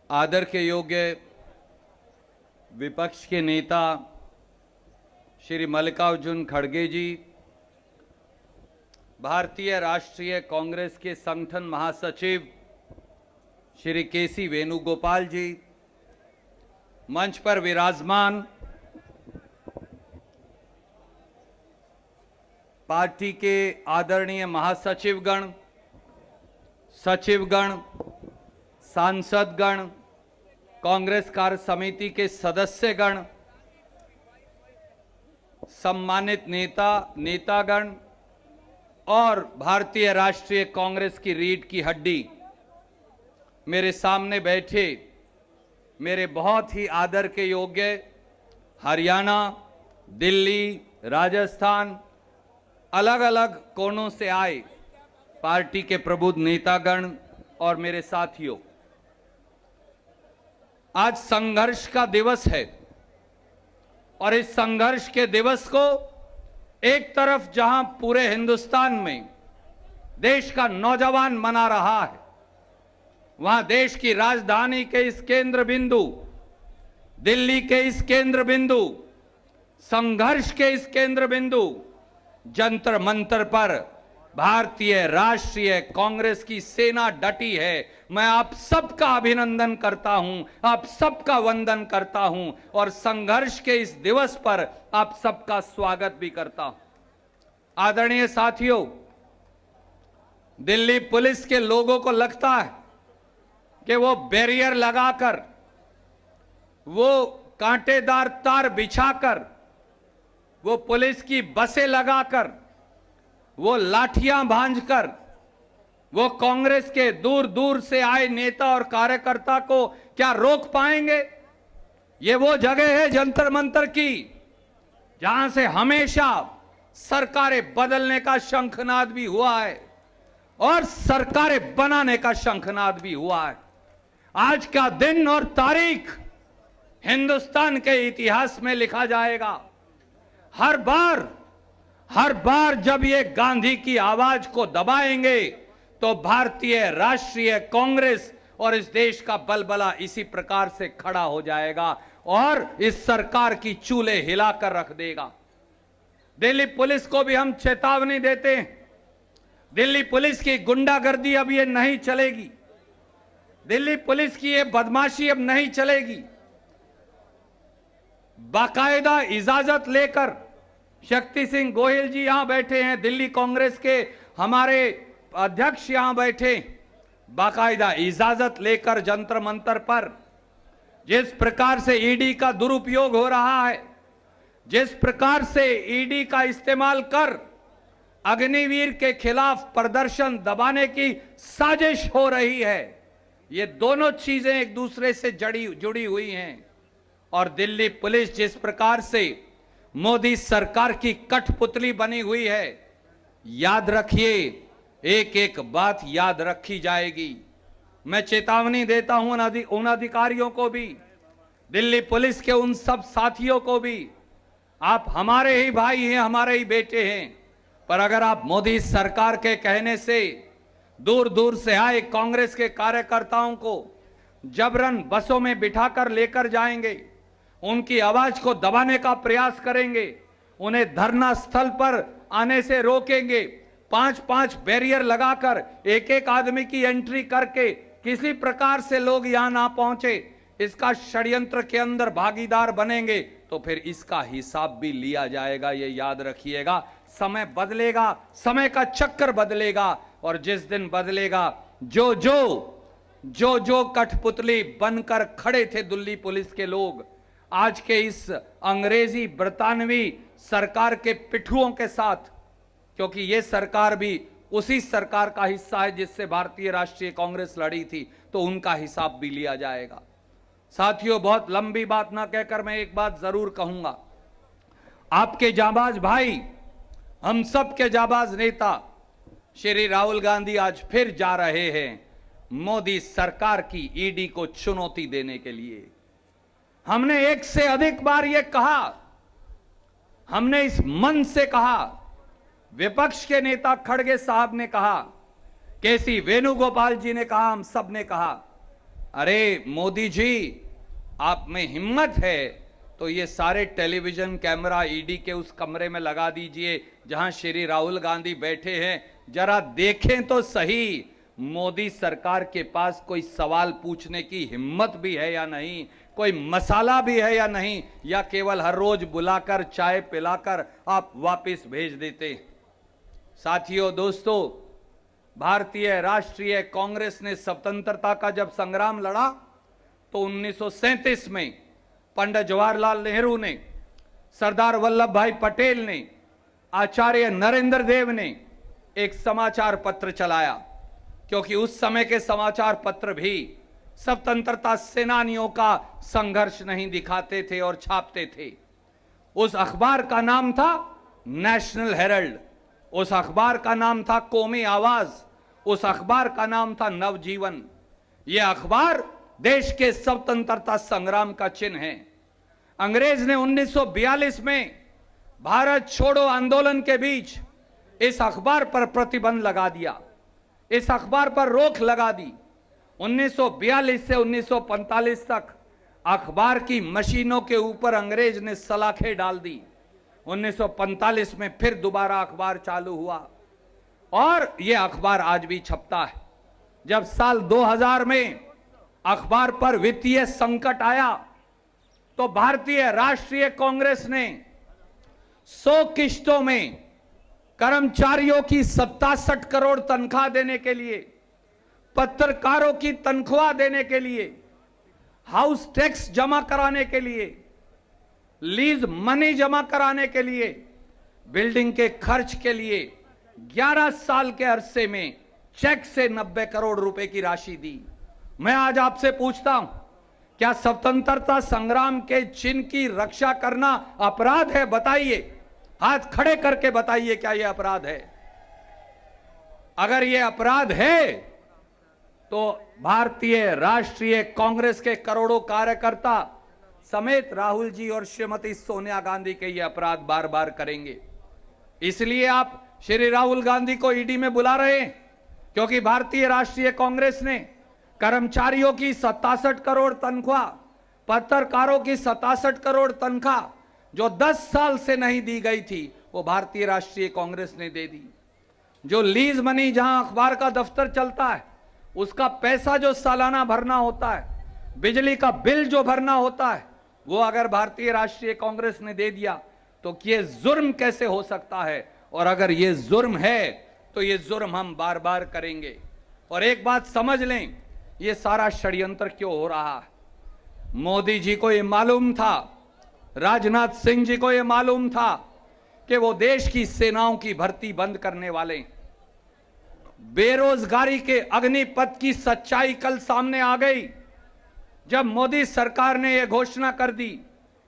आदर के योग्य विपक्ष के नेता श्री मल्लिकार्जुन खड़गे जी, भारतीय राष्ट्रीय कांग्रेस के संगठन महासचिव श्री केसी वेणुगोपाल जी, मंच पर विराजमान पार्टी के आदरणीय महासचिवगण, सचिवगण, सांसदगण, कांग्रेस कार्य समिति के सदस्यगण, सम्मानित नेतागण और भारतीय राष्ट्रीय कांग्रेस की रीढ़ की हड्डी मेरे सामने बैठे मेरे बहुत ही आदर के योग्य हरियाणा, दिल्ली, राजस्थान, अलग अलग कोनों से आए पार्टी के प्रबुद्ध नेतागण और मेरे साथियों, आज संघर्ष का दिवस है और इस संघर्ष के दिवस को एक तरफ जहां पूरे हिंदुस्तान में देश का नौजवान मना रहा है, वहां देश की राजधानी के इस केंद्र बिंदु, दिल्ली के इस केंद्र बिंदु, संघर्ष के इस केंद्र बिंदु, जंतर मंतर पर भारतीय राष्ट्रीय कांग्रेस की सेना डटी है। मैं आप सबका अभिनंदन करता हूं, आप सबका वंदन करता हूं और संघर्ष के इस दिवस पर आप सबका स्वागत भी करता हूं। आदरणीय साथियों, दिल्ली पुलिस के लोगों को लगता है कि वो बैरियर लगाकर, वो कांटेदार तार बिछाकर, वो पुलिस की बसें लगाकर, वो लाठियां भांजकर, वो कांग्रेस के दूर दूर से आए नेता और कार्यकर्ता को क्या रोक पाएंगे? ये वो जगह है जंतर मंतर की जहां से हमेशा सरकारें बदलने का शंखनाद भी हुआ है और सरकारें बनाने का शंखनाद भी हुआ है। आज का दिन और तारीख हिंदुस्तान के इतिहास में लिखा जाएगा। हर बार जब ये गांधी की आवाज को दबाएंगे तो भारतीय राष्ट्रीय कांग्रेस और इस देश का बलबला इसी प्रकार से खड़ा हो जाएगा और इस सरकार की चूल्हे हिलाकर रख देगा। दिल्ली पुलिस को भी हम चेतावनी देते हैं, दिल्ली पुलिस की गुंडागर्दी अब ये नहीं चलेगी, दिल्ली पुलिस की ये बदमाशी अब नहीं चलेगी। बाकायदा इजाजत लेकर, शक्ति सिंह गोहिल जी यहां बैठे हैं, दिल्ली कांग्रेस के हमारे अध्यक्ष यहां बैठे, बाकायदा इजाजत लेकर जंतर मंतर पर जिस प्रकार से ईडी का दुरुपयोग हो रहा है, जिस प्रकार से ईडी का इस्तेमाल कर अग्निवीर के खिलाफ प्रदर्शन दबाने की साजिश हो रही है, ये दोनों चीजें एक दूसरे से जुड़ी हुई हैं। और दिल्ली पुलिस जिस प्रकार से मोदी सरकार की कठपुतली बनी हुई है, याद रखिए, एक एक बात याद रखी जाएगी। मैं चेतावनी देता हूं उन अधिकारियों को भी, दिल्ली पुलिस के उन सब साथियों को भी, आप हमारे ही भाई हैं, हमारे ही बेटे हैं, पर अगर आप मोदी सरकार के कहने से दूर दूर से आए कांग्रेस के कार्यकर्ताओं को जबरन बसों में बिठाकर लेकर जाएंगे, उनकी आवाज को दबाने का प्रयास करेंगे, उन्हें धरना स्थल पर आने से रोकेंगे, 5-5 बैरियर लगाकर एक एक आदमी की एंट्री करके किसी प्रकार से लोग यहां ना पहुंचे, इसका षड्यंत्र के अंदर भागीदार बनेंगे तो फिर इसका हिसाब भी लिया जाएगा। ये याद रखिएगा। समय बदलेगा, समय का चक्कर बदलेगा और जिस दिन बदलेगा, जो कठपुतली बनकर खड़े थे दिल्ली पुलिस के लोग, आज के इस अंग्रेजी ब्रितानवी सरकार के पिट्ठुओं के साथ, क्योंकि यह सरकार भी उसी सरकार का हिस्सा है जिससे भारतीय राष्ट्रीय कांग्रेस लड़ी थी, तो उनका हिसाब भी लिया जाएगा। साथियों, बहुत लंबी बात ना कहकर मैं एक बात जरूर कहूंगा। आपके जाबाज भाई, हम सब के जाबाज नेता श्री राहुल गांधी आज फिर जा रहे हैं मोदी सरकार की ईडी को चुनौती देने के लिए। हमने एक से अधिक बार यह कहा, हमने इस मन से कहा, विपक्ष के नेता खड़गे साहब ने कहा, केसी वेणुगोपाल जी ने कहा, हम सब ने कहा अरे मोदी जी, आप में हिम्मत है तो ये सारे टेलीविजन कैमरा ईडी के उस कमरे में लगा दीजिए जहां श्री राहुल गांधी बैठे हैं। जरा देखें तो सही, मोदी सरकार के पास कोई सवाल पूछने की हिम्मत भी है या नहीं, कोई मसाला भी है या नहीं, या केवल हर रोज बुलाकर चाय पिलाकर आप वापस भेज देते। साथियों, दोस्तों, भारतीय राष्ट्रीय कांग्रेस ने स्वतंत्रता का जब संग्राम लड़ा तो 1937 में पंडित जवाहरलाल नेहरू ने, सरदार वल्लभ भाई पटेल ने, आचार्य नरेंद्र देव ने एक समाचार पत्र चलाया, क्योंकि उस समय के समाचार पत्र भी स्वतंत्रता सेनानियों का संघर्ष नहीं दिखाते थे और छापते थे। उस अखबार का नाम था नेशनल हेरल्ड, उस अखबार का नाम था कौमी आवाज, उस अखबार का नाम था नवजीवन। यह अखबार देश के स्वतंत्रता संग्राम का चिन्ह है। अंग्रेज ने 1942 में भारत छोड़ो आंदोलन के बीच इस अखबार पर प्रतिबंध लगा दिया, इस अखबार पर रोक लगा दी। 1942 से 1945 तक अखबार की मशीनों के ऊपर अंग्रेज ने सलाखें डाल दी। 1945 में फिर दोबारा अखबार चालू हुआ और यह अखबार आज भी छपता है। जब साल 2000 में अखबार पर वित्तीय संकट आया तो भारतीय राष्ट्रीय कांग्रेस ने 100 किश्तों में कर्मचारियों की 67 करोड़ तनख्वाह देने के लिए, पत्रकारों की तनख्वाह देने के लिए, हाउस टैक्स जमा कराने के लिए, लीज मनी जमा कराने के लिए, बिल्डिंग के खर्च के लिए 11 साल के अरसे में चेक से 90 करोड़ रुपए की राशि दी। मैं आज आपसे पूछता हूं, क्या स्वतंत्रता संग्राम के चिन्ह की रक्षा करना अपराध है? बताइए, हाथ खड़े करके बताइए, क्या यह अपराध है? अगर यह अपराध है तो भारतीय राष्ट्रीय कांग्रेस के करोड़ों कार्यकर्ता समेत राहुल जी और श्रीमती सोनिया गांधी के ये अपराध बार बार करेंगे। इसलिए आप श्री राहुल गांधी को ईडी में बुला रहे हैं, क्योंकि भारतीय राष्ट्रीय कांग्रेस ने कर्मचारियों की 67 करोड़ तनख्वाह, पत्रकारों की 67 करोड़ तनख्वाह जो 10 साल से नहीं दी गई थी, वो भारतीय राष्ट्रीय कांग्रेस ने दे दी। जो लीज मनी, जहां अखबार का दफ्तर चलता है, उसका पैसा जो सालाना भरना होता है, बिजली का बिल जो भरना होता है, वो अगर भारतीय राष्ट्रीय कांग्रेस ने दे दिया तो ये जुर्म कैसे हो सकता है? और अगर ये जुर्म है तो ये जुर्म हम बार बार करेंगे। और एक बात समझ लें, ये सारा षड्यंत्र क्यों हो रहा है? मोदी जी को ये मालूम था, राजनाथ सिंह जी को ये मालूम था कि वो देश की सेनाओं की भर्ती बंद करने वाले। बेरोजगारी के अग्निपथ की सच्चाई कल सामने आ गई जब मोदी सरकार ने यह घोषणा कर दी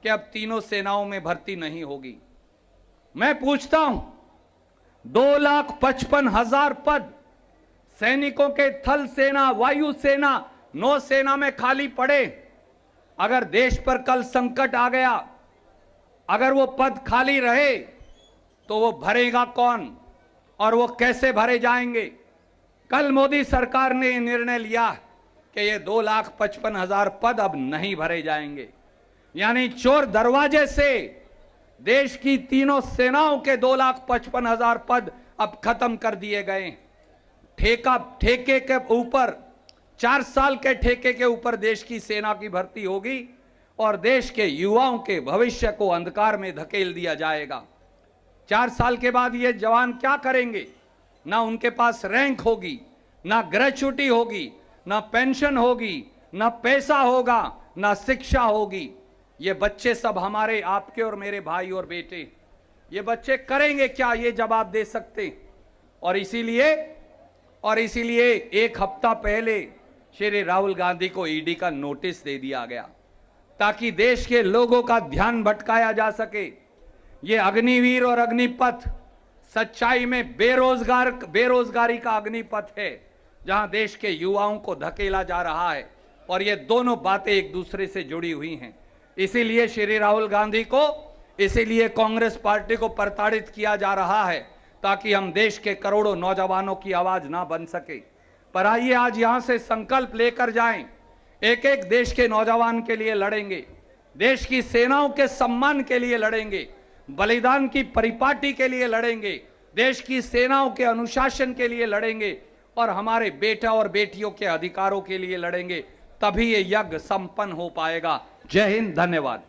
कि अब तीनों सेनाओं में भर्ती नहीं होगी। मैं पूछता हूं, 2,55,000 पद सैनिकों के थल सेना, वायु सेना, नौसेना में खाली पड़े। अगर देश पर कल संकट आ गया, अगर वो पद खाली रहे तो वो भरेगा कौन और वो कैसे भरे जाएंगे? कल मोदी सरकार ने निर्णय लिया कि ये 2,55,000 पद अब नहीं भरे जाएंगे, यानी चोर दरवाजे से देश की तीनों सेनाओं के 2,55,000 पद अब खत्म कर दिए गए। ठेके के ऊपर, 4 साल के ठेके के ऊपर देश की सेना की भर्ती होगी और देश के युवाओं के भविष्य को अंधकार में धकेल दिया जाएगा। 4 साल के बाद ये जवान क्या करेंगे? ना उनके पास रैंक होगी, ना ग्रेचुटी होगी, ना पेंशन होगी, ना पैसा होगा, ना शिक्षा होगी। ये बच्चे सब हमारे, आपके और मेरे भाई और बेटे, ये बच्चे करेंगे क्या? ये जवाब दे सकते। और इसीलिए 1 हफ्ता पहले श्री राहुल गांधी को ईडी का नोटिस दे दिया गया ताकि देश के लोगों का ध्यान भटकाया जा सके। ये अग्निवीर और अग्निपथ सच्चाई में बेरोजगारी का अग्निपथ है, जहां देश के युवाओं को धकेला जा रहा है और ये दोनों बातें एक दूसरे से जुड़ी हुई हैं। इसीलिए श्री राहुल गांधी को, इसीलिए कांग्रेस पार्टी को प्रताड़ित किया जा रहा है ताकि हम देश के करोड़ों नौजवानों की आवाज ना बन सके। पर आइए आज यहां से संकल्प लेकर जाएं, एक एक देश के नौजवान के लिए लड़ेंगे, देश की सेनाओं के सम्मान के लिए लड़ेंगे, बलिदान की परिपाटी के लिए लड़ेंगे, देश की सेनाओं के अनुशासन के लिए लड़ेंगे और हमारे बेटा और बेटियों के अधिकारों के लिए लड़ेंगे। तभी ये यज्ञ संपन्न हो पाएगा। जय हिंद, धन्यवाद।